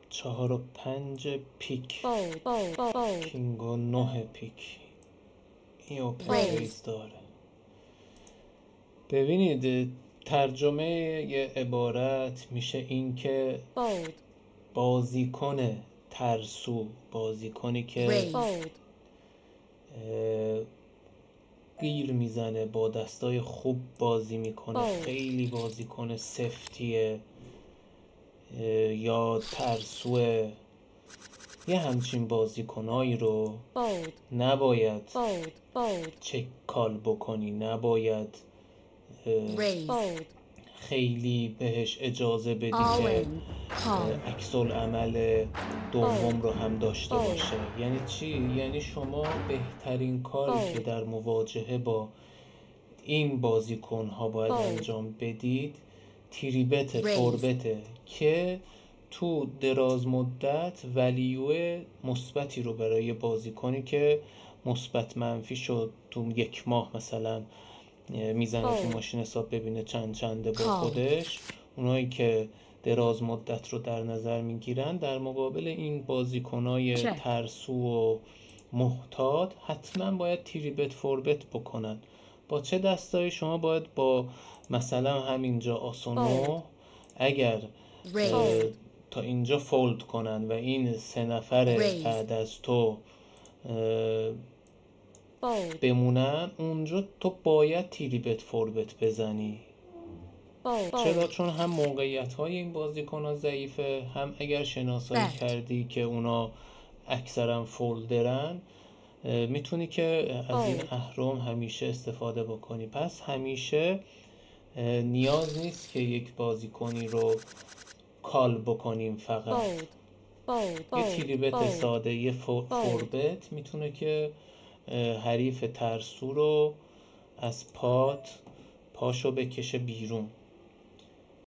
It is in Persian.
4 و 5 پیک، کینگ و 9 پیک. این اوپن ریز داره. ببینید ترجمه یه عبارت میشه این که بازیکن ترسو، بازیکنی که گیر میزنه، با دستای خوب بازی میکنه، خیلی بازیکن سفتیه یا ترسوه، یه همچین بازیکنایی رو نباید چک کال بکنی، نباید خیلی بهش اجازه بدی که عکس العمل دوم رو هم داشته باشه. یعنی چی؟ یعنی شما بهترین کاری که در مواجهه با این بازیکن ها باید انجام بدید تریبت فوربته که تو دراز مدت ولیو مثبتی رو برای بازیکنی که مثبت منفی شد تو 1 ماه مثلا میزنه تو ماشین حساب ببینه چنده با خودش. اونایی که دراز مدت رو در نظر میگیرن در مقابل این بازیکنای ترسو و محتاط حتما باید تریبت فوربت بکنن. با چه دستایی؟ شما باید با مثلا همینجا آسونو اگر تا اینجا فولد کنن و این 3 نفر بعد از تو بمونن، اونجا تو باید تریبت فوربت بزنی. چرا؟ چون هم موقعیت های این بازیکن ها ضعیفه، هم اگر شناسایی کردی که اونا اکثرا فولدرن میتونی که از این اهرم همیشه استفاده بکنی. پس همیشه نیاز نیست که یک بازیکنی رو کال بکنیم، فقط یه تریبت ساده، یه فوربت میتونه که حریف ترسو رو از پاشو بکشه بیرون.